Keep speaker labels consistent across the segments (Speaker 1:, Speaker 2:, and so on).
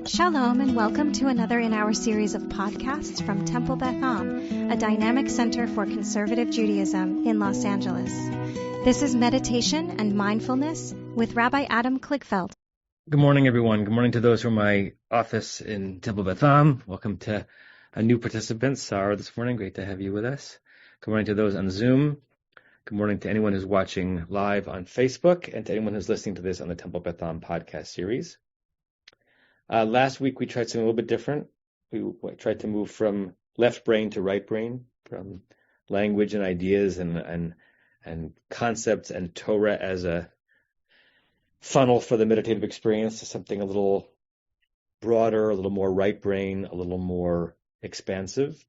Speaker 1: Shalom and welcome to another in our series of podcasts from Temple Beth Am, a dynamic center for conservative Judaism in Los Angeles. This is Meditation and Mindfulness with Rabbi Adam Kligfeld.
Speaker 2: Good morning, everyone. Good morning to those from my office in Temple Beth Am. Welcome to a new participant, Sarah, this morning. Great to have you with us. Good morning to those on Zoom. Good morning to anyone who's watching live on Facebook and to anyone who's listening to this on the Temple Beth Am podcast series. Last week, we tried something a little bit different. We tried to move from left brain to right brain, from language and ideas and concepts and Torah as a funnel for the meditative experience to something a little broader, a little more right brain, a little more expansive.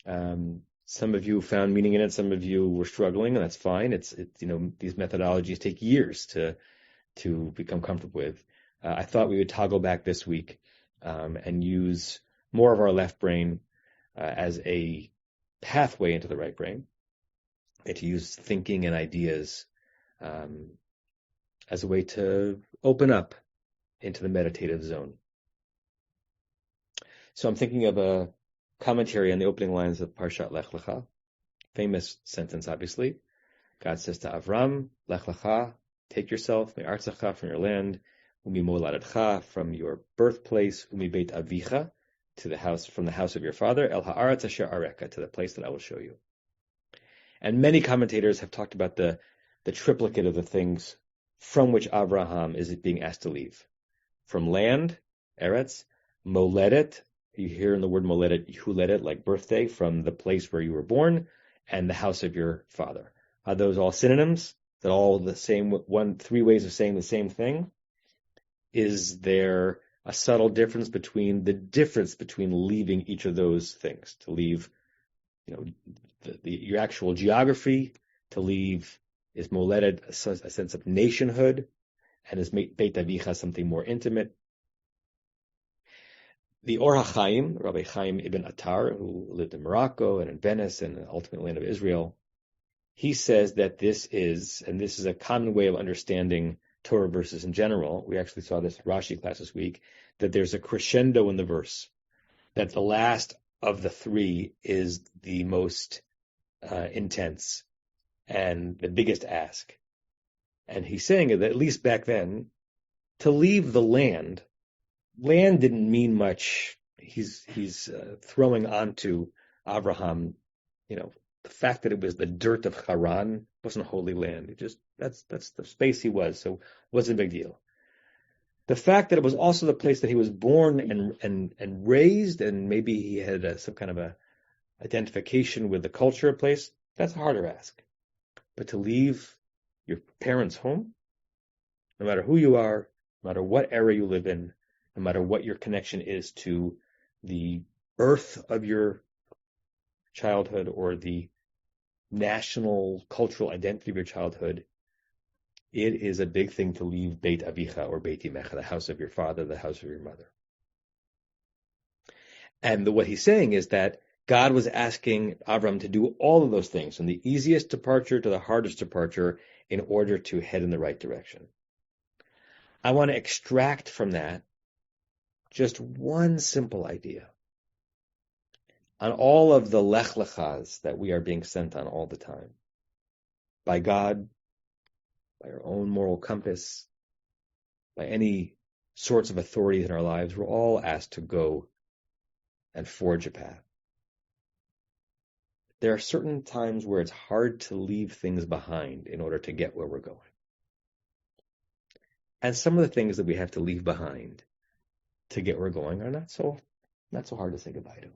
Speaker 2: Some of you found meaning in it. Some of you were struggling, and that's fine. It's these methodologies take years to become comfortable with. I thought we would toggle back this week and use more of our left brain as a pathway into the right brain, and to use thinking and ideas as a way to open up into the meditative zone. So I'm thinking of a commentary on the opening lines of Parshat Lech Lecha, famous sentence, obviously. God says to Avram, Lech Lecha, take yourself, me'artzecha, from your land, umi moladetcha, from your birthplace, umi beit avicha, from the house of your father, el ha'aretz asher areka, to the place that I will show you. And many commentators have talked about the triplicate of the things from which Abraham is being asked to leave. From land, eretz, moledet, you hear in the word moledet, huledet, like birthday, from the place where you were born, and the house of your father. Are those all synonyms? That all the same, three ways of saying the same thing? Is there a subtle difference between leaving each of those things? To leave, your actual geography, to leave is moledet, a sense of nationhood, and is Beit Avicha, something more intimate. The Or HaChaim, Rabbi Chaim ibn Attar, who lived in Morocco and in Venice and ultimately land of Israel, he says that this is a common way of understanding Torah verses in general. We actually saw this in Rashi class this week, that there's a crescendo in the verse, that the last of the three is the most intense and the biggest ask. And he's saying that at least back then, to leave the land didn't mean much. He's throwing onto Abraham, the fact that it was the dirt of Haran wasn't holy land. That's the space he was, so it wasn't a big deal. The fact that it was also the place that he was born and raised, and maybe he had some kind of a identification with the culture of the place, that's a harder ask. But to leave your parents' home, no matter who you are, no matter what era you live in, no matter what your connection is to the earth of your childhood or the national cultural identity of your childhood, it is a big thing to leave Beit Avicha or Beit Imecha, the house of your father, the house of your mother. And what he's saying is that God was asking Avram to do all of those things, from the easiest departure to the hardest departure, in order to head in the right direction. I want to extract from that just one simple idea. On all of the Lech Lechas that we are being sent on all the time, by God, by our own moral compass, by any sorts of authorities in our lives, we're all asked to go and forge a path. There are certain times where it's hard to leave things behind in order to get where we're going. And some of the things that we have to leave behind to get where we're going are not so hard to say goodbye to.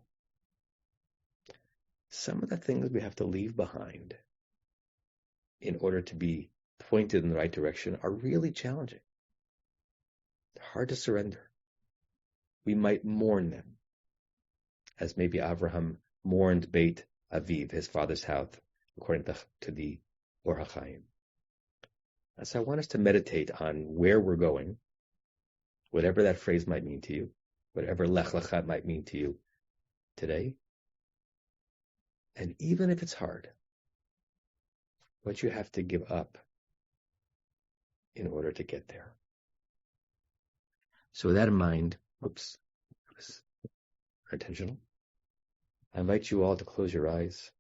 Speaker 2: Some of the things we have to leave behind in order to be pointed in the right direction are really challenging. They're hard to surrender. We might mourn them, as maybe Abraham mourned Beit Aviv, his father's house, according to the Or HaChaim. And so I want us to meditate on where we're going, whatever that phrase might mean to you, whatever Lech Lecha might mean to you today. And even if it's hard, what you have to give up in order to get there. So with that in mind, Oops, that was unintentional. I invite you all to close your eyes.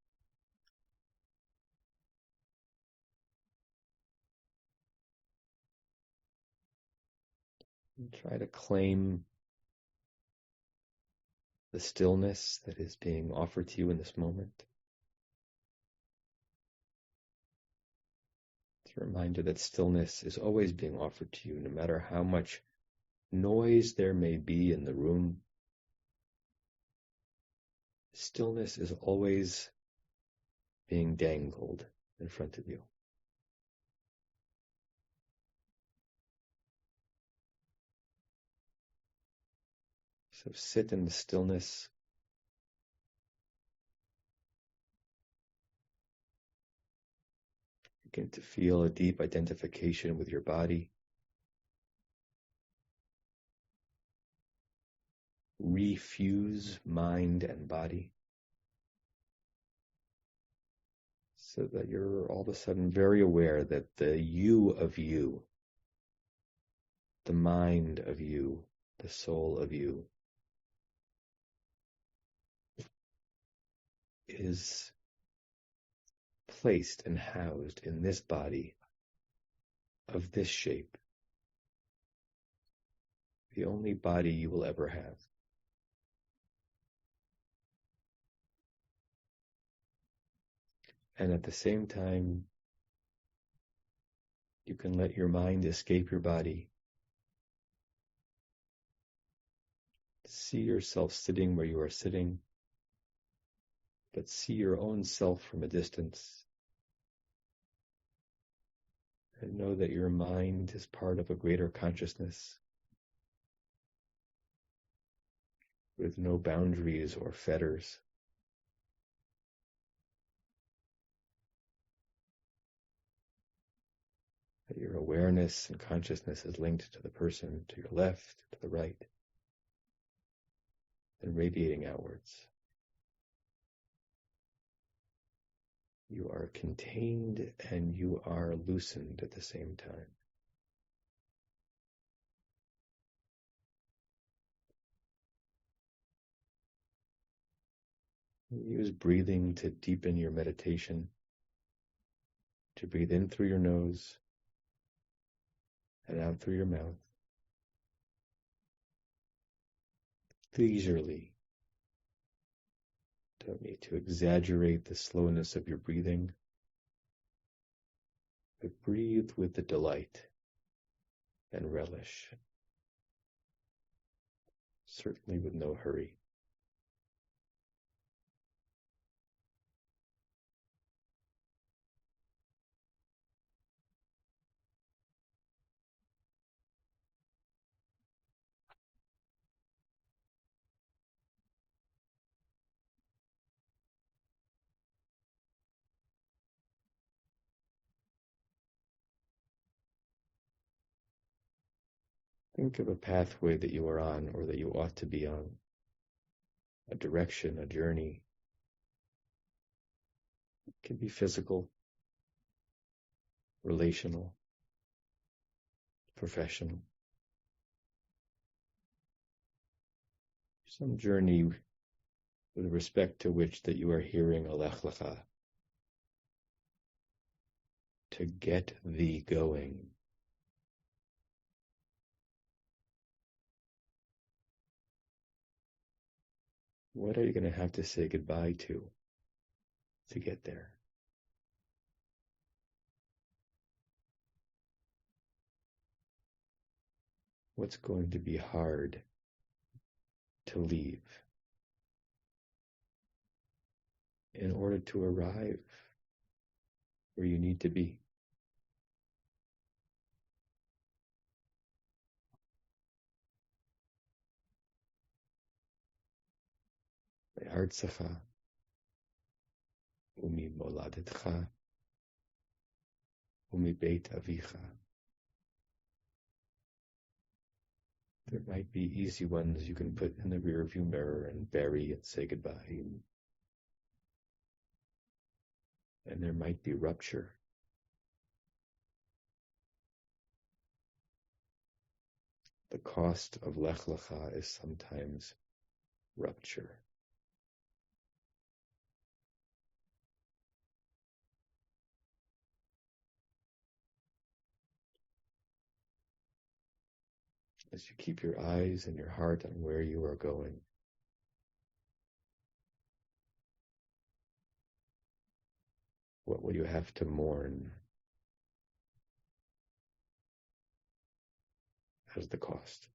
Speaker 2: And try to claim the stillness that is being offered to you in this moment. It's a reminder that stillness is always being offered to you, no matter how much noise there may be in the room. Stillness is always being dangled in front of you. So sit in the stillness. Begin to feel a deep identification with your body. Refuse mind and body so that you're all of a sudden very aware that the you of you, the mind of you, the soul of you is placed and housed in this body of this shape, the only body you will ever have. And at the same time, you can let your mind escape your body. See yourself sitting where you are sitting, but see your own self from a distance. And know that your mind is part of a greater consciousness with no boundaries or fetters. That your awareness and consciousness is linked to the person to your left, to the right, and radiating outwards. You are contained and you are loosened at the same time. Use breathing to deepen your meditation, to breathe in through your nose and out through your mouth, leisurely. Don't need to exaggerate the slowness of your breathing, but breathe with the delight and relish, certainly with no hurry. Think of a pathway that you are on or that you ought to be on, a direction, a journey. It can be physical, relational, professional. Some journey with respect to which that you are hearing a lech lecha, to get thee going. What are you going to have to say goodbye to get there? What's going to be hard to leave in order to arrive where you need to be? Me'artzecha u'mimoladetcha u'mibeit avicha. There might be easy ones you can put in the rearview mirror and bury and say goodbye. And there might be rupture. The cost of Lech Lecha is sometimes rupture. As you keep your eyes and your heart on where you are going, what will you have to mourn as the cost?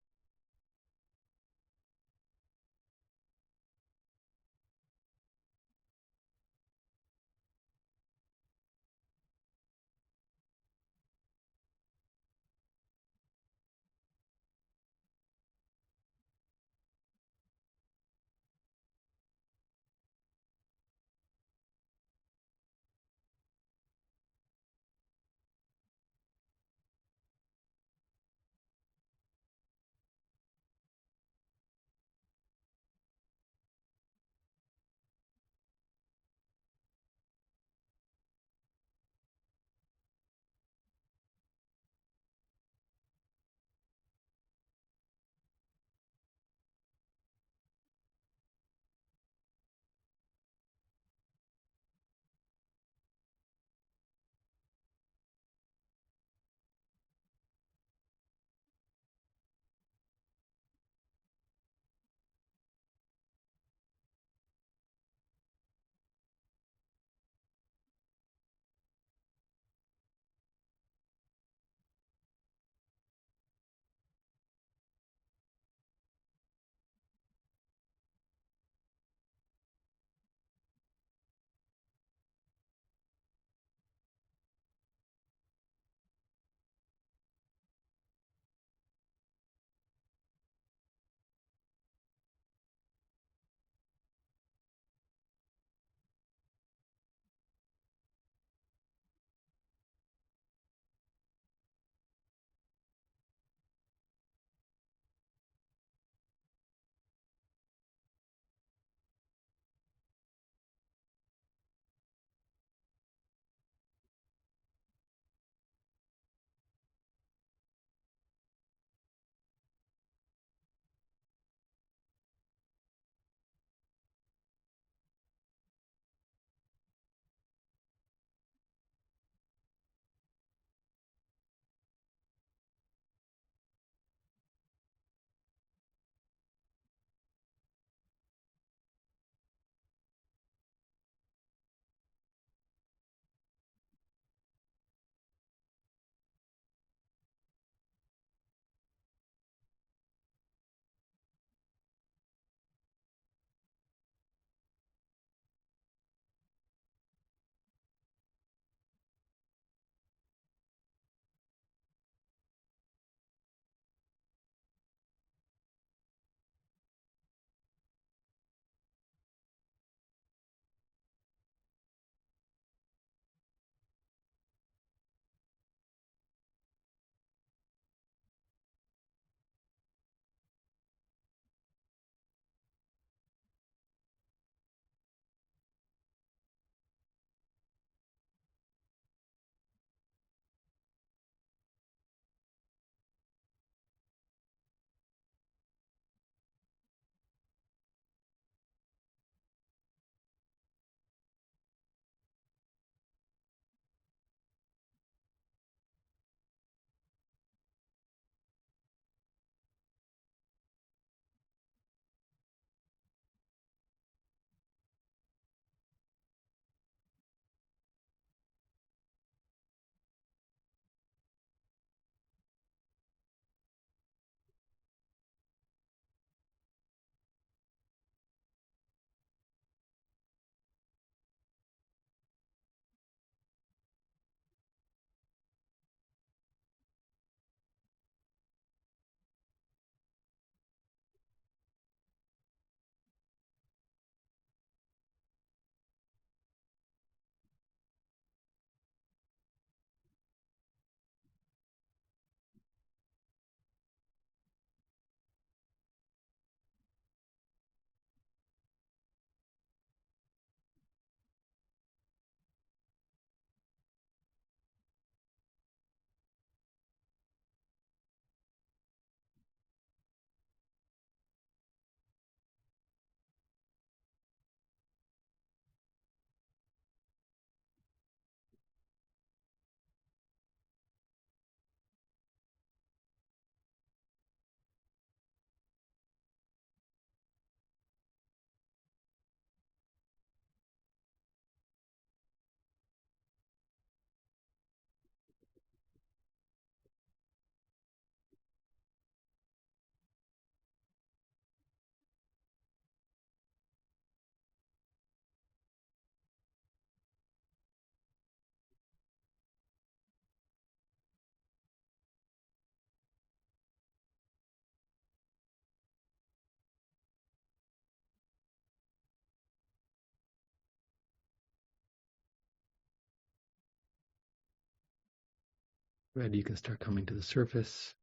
Speaker 2: ready, you can start coming to the surface.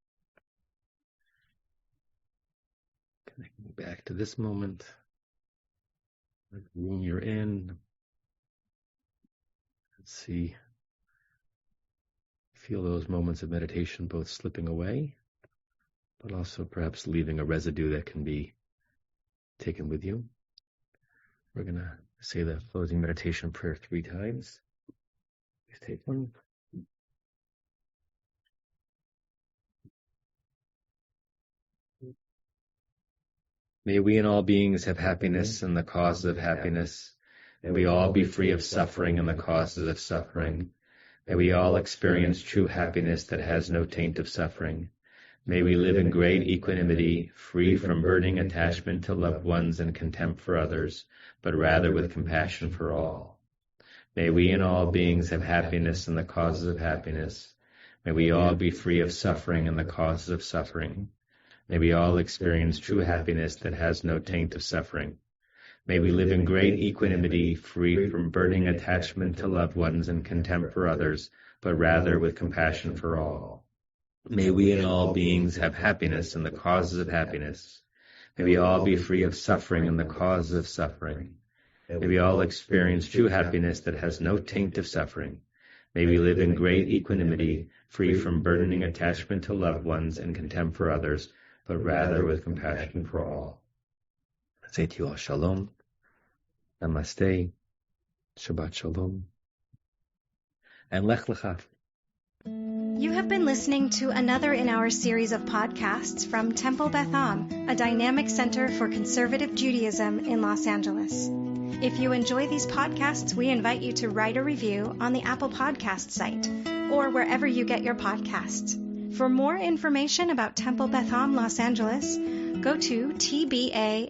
Speaker 2: Connecting back to this moment, the room you're in. Let's see. Feel those moments of meditation both slipping away, but also perhaps leaving a residue that can be taken with you. We're going to say the closing meditation prayer 3 times. Please take one. May we and all beings have happiness and the causes of happiness. May we all be free of suffering and the causes of suffering. May we all experience true happiness that has no taint of suffering. May we live in great equanimity, free from burning attachment to loved ones and contempt for others, but rather with compassion for all. May we and all beings have happiness and the causes of happiness. May we all be free of suffering and the causes of suffering. May we all experience true happiness that has no taint of suffering. May we live in great equanimity, free from burning attachment to loved ones and contempt for others, but rather with compassion for all. May we and all beings have happiness and the causes of happiness. May we all be free of suffering and the causes of suffering. May we all experience true happiness that has no taint of suffering. May we live in great equanimity, free from burdening attachment to loved ones and contempt for others, but rather with compassion for all. I say to you all, Shalom, Namaste, Shabbat Shalom, and Lech Lecha.
Speaker 1: You have been listening to another in our series of podcasts from Temple Beth Am, a dynamic center for conservative Judaism in Los Angeles. If you enjoy these podcasts, we invite you to write a review on the Apple Podcast site or wherever you get your podcasts. For more information about Temple Beth Am Los Angeles, go to tbala.org.